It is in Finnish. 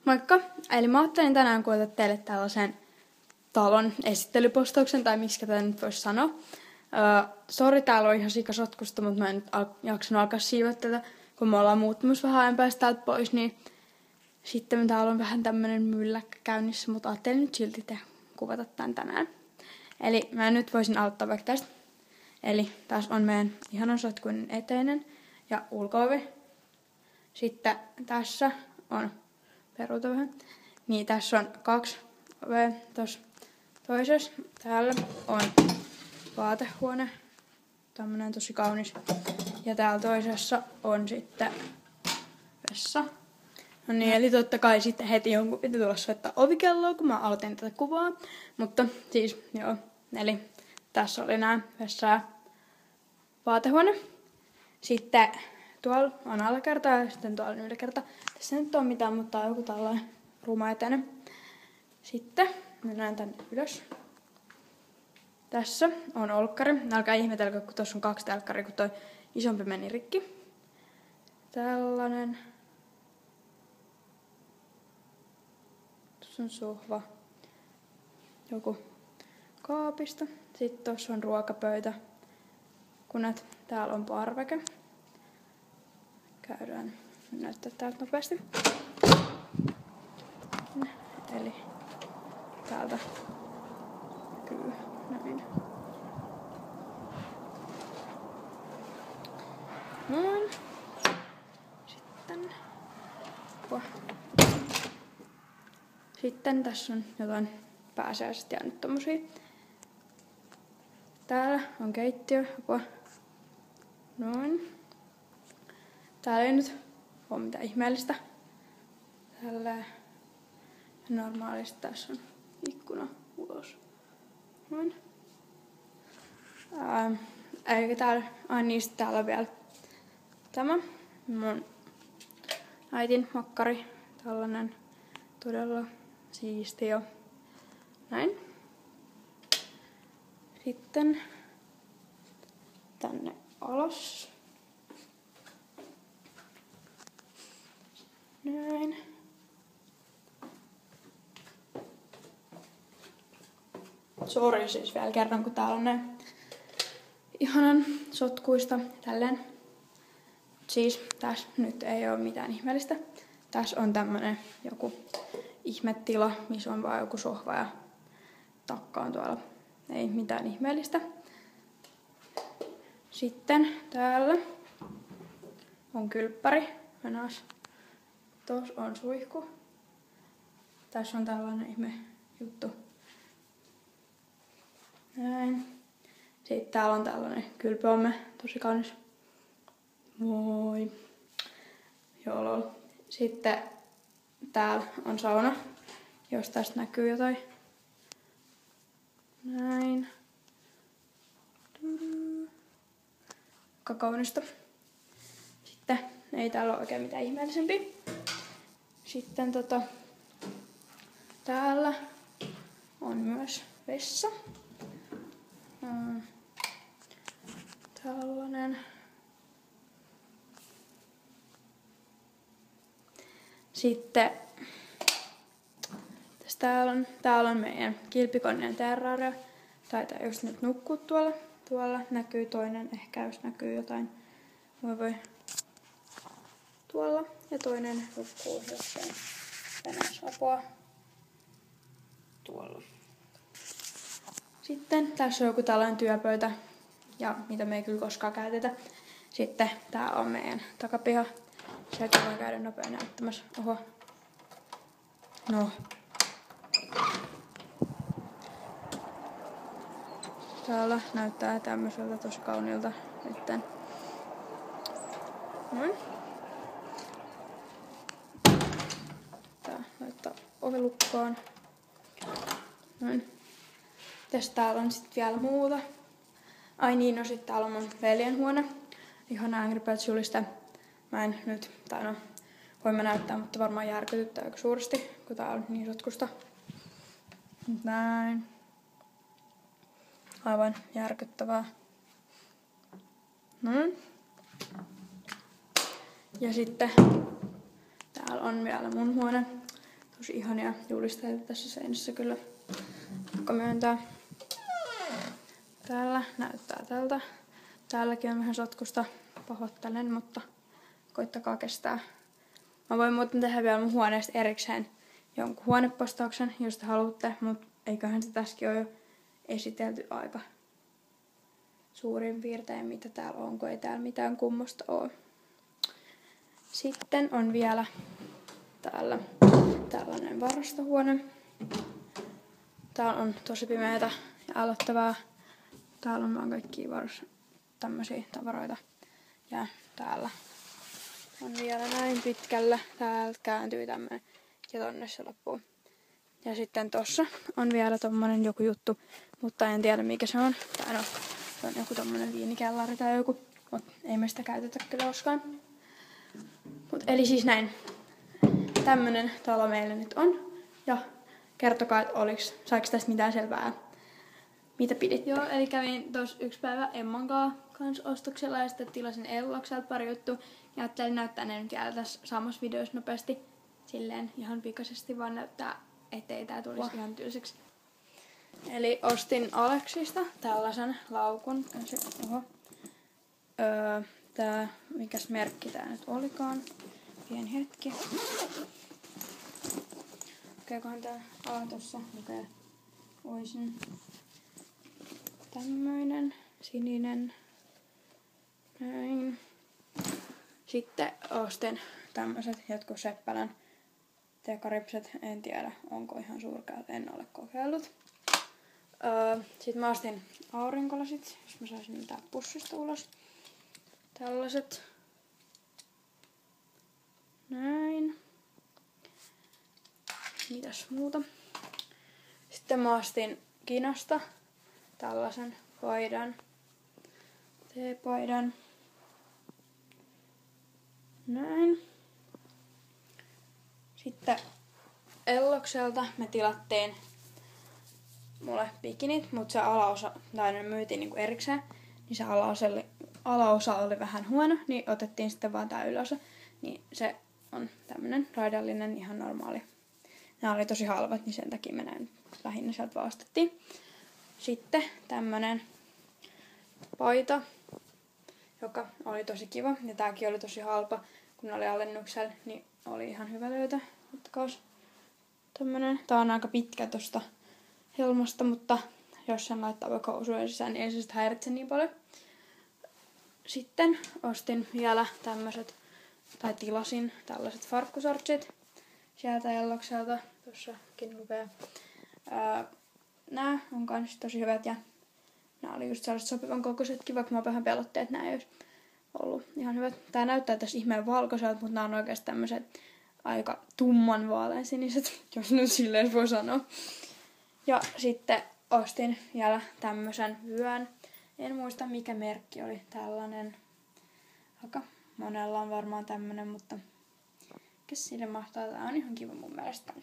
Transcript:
Moikka! Eli mä ajattelin tänään kuulla teille tällaisen talon esittelypostauksen, tai miksi tätä nyt voisi sanoa. Sori, täällä on ihan sikasotkusta, mutta mä en nyt jaksanut alkaa siivoa tätä, kun me ollaan muuttamassa vähän ajan päästä täältä pois, niin sitten täällä on vähän tämmönen mylläkkä käynnissä, mutta ajattelin nyt silti kuvata tän tänään. Eli mä nyt voisin aloittaa vaikka tästä. Eli tässä on meidän ihanan sotkuinen eteinen ja ulko-ovi. Sitten tässä on peruuta vähän. Niin tässä on 2 ovea tuossa toisessa. Täällä on vaatehuone. Tämmönen tosi kaunis. Ja täällä toisessa on sitten vessa. No niin, eli totta kai sitten heti jonkun piti tulla soittaa ovikelloa, kun mä aloitin tätä kuvaa. Mutta siis, joo. Eli tässä oli nää vessa ja vaatehuone. Sitten tuolla on alakerta ja sitten tuolla on yläkerta. Tässä ei nyt ole mitään, mutta on joku tällainen ruma eteinen. Sitten mennään tänne ylös. Tässä on olkkari. Älkää ihmetellä, kun tuossa on 2 telkkaria, kun toi isompi meni rikki. Tällainen. Tuossa on sohva. Joku kaapista. Sitten tuossa on ruokapöytä. Kunat. Täällä on parveke. Käydään näyttää täältä nopeasti. Eli täältä näkyy näin. Noin. Sitten tässä on jotain pääsiäisesti jäänyt tommosia. Täällä on keittiö. Noin. Täällä ei nyt ole mitään ihmeellistä. Täällä normaalisti tässä on ikkuna ulos. Noin. Eikä täällä, niistä täällä on vielä tämä mun äitin makkari. Tällainen todella siisti jo. Näin. Sitten tänne alas. Näin. Sori siis vielä kerran, kun täällä on ne ihanan sotkuista. Tälleen. Siis tässä nyt ei ole mitään ihmeellistä. Tässä on tämmönen joku ihmetila, missä on vaan joku sohva ja takka on tuolla. Ei mitään ihmeellistä. Sitten täällä on kylppäri. Tuossa on suihku. Tässä on tällainen ihme juttu. Näin. Sitten täällä on tällainen kylpyamme. Tosi kaunis. Moi. Joo lol. Sitten täällä on sauna. Jos tästä näkyy jotain. Näin. Aika kaunista. Sitten ei täällä ole oikein mitään ihmeellisempiä. Sitten täällä on myös vessa. Tällainen. Sitten täällä on meidän kilpikoneen terraria. Taitaa just nyt nukkua tuolla. Tuolla näkyy toinen, ehkä jos näkyy jotain. Voi. Tuolla. Ja toinen nukkuu jossain veneessä tuolla. Sitten tässä on joku tällainen työpöytä. Ja mitä me ei kyllä koskaan käytetä. Sitten tää on meidän takapiha. Sieltä voi käydä nopea näyttämässä. Oho. No. Täällä näyttää tämmöiseltä tosi kauniilta nytten. Noin. Tää laittaa ovelukkoon. Noin. Tästä täällä on sitten vielä muuta. Ai niin, no sit täällä on mun veljen huone. Ihan Angry Birds -juliste. Mä en nyt, tai no, voin mä näyttää, mutta varmaan järkytyttää aika suuresti, kun tää on niin sotkusta. Näin. Aivan järkyttävää. Noin. Ja sitten täällä on vielä mun huone. tosi ihania julisteita tässä seinässä kyllä. Pakko myöntää. Täällä näyttää tältä. Täälläkin on vähän sotkusta, pahoittelen, mutta koittakaa kestää. Mä voin muuten tehdä vielä mun huoneesta erikseen jonkun huonepostauksen, jos te haluatte, mutta eiköhän se tässäkin ole jo esitelty aika suurin piirtein, mitä täällä on, kun ei täällä mitään kummosta ole. Sitten on vielä täällä tällainen varastohuone. Täällä on tosi pimeätä ja ällöttävää. Täällä on vaan kaikkia tämmöisiä tavaroita. Ja täällä on vielä näin pitkällä. Täältä kääntyy tämmönen ja tonne se loppuu. Ja sitten tossa on vielä tommonen joku juttu, mutta en tiedä mikä se on. Tai no, se on joku tommonen viinikellari tai joku, mutta ei me sitä käytetä kyllä koskaan. Mut eli siis näin. Tämmönen talo meillä nyt on. Ja kertokaa, että saiko tästä mitään selvää, mitä piditte. Joo, eli kävin tossa yksi päivä Emman kanssa ostoksella ja sitten tilasin Ellokselta pari juttua. Ja ajattelin näyttää ne nyt vielä tässä samassa videossa nopeasti. Silleen ihan pikaisesti vaan näyttää, ettei tää tulisi ihan tylsäksi. Eli ostin Aleksista tällaisen laukun. Tää, mikäs merkki tää nyt olikaan. Pieni hetki. Lukeekohan tää tossa lukee. Voisin. Tämmöinen sininen. Näin. Sitten ostin tämmöiset jotkut Seppälän tekaripset. En tiedä, onko ihan surkeat. En ole kokeillut. Sitten mä ostin aurinkolasit, jos mä saisin mitään pussista ulos. Tällaiset. Näin. Mitäs muuta? Sitten mä ostin Kinasta tällaisen paidan. Teepaidan. Näin. Sitten Ellokselta me tilattiin mulle bikinit, mutta se alaosa, tai ne myytiin niinku erikseen, niin se alaosa oli vähän huono, niin otettiin sitten vaan tää yläosa. Niin se on tämmönen raidallinen, ihan normaali. Nämä oli tosi halvat, niin sen takia me näin lähinnä sieltä vaan ostettiin. Sitten tämmönen paita, joka oli tosi kiva. Ja tääkin oli tosi halpa, kun oli alennuksella, niin oli ihan hyvä löytää. Ottakaas tämmönen. Tää on aika pitkä tosta helmasta, mutta jos sen laittaa vaikka housujen sisään, niin ei se sitä häiritse niin paljon. Sitten ostin vielä tämmöset, tai tilasin tällaiset farkkusortsit sieltä Ellokselta. Tossakin lukee. Nää on kans tosi hyvät ja nää oli just sellaiset sopivan kokoisetkin, vaikka mä vähän pelottiin, että nää ei olisi ollut ihan hyvät. Tää näyttää tässä ihmeen valkoiselta, mutta nää on oikeasti tämmöiset aika tumman vaaleansiniset, jos nyt silleen voi sanoa. Ja sitten ostin vielä tämmösen vyön. En muista mikä merkki oli tällainen. Aika monella on varmaan tämmönen, mutta mikäs sille mahtaa? Tää on ihan kiva mun mielestä.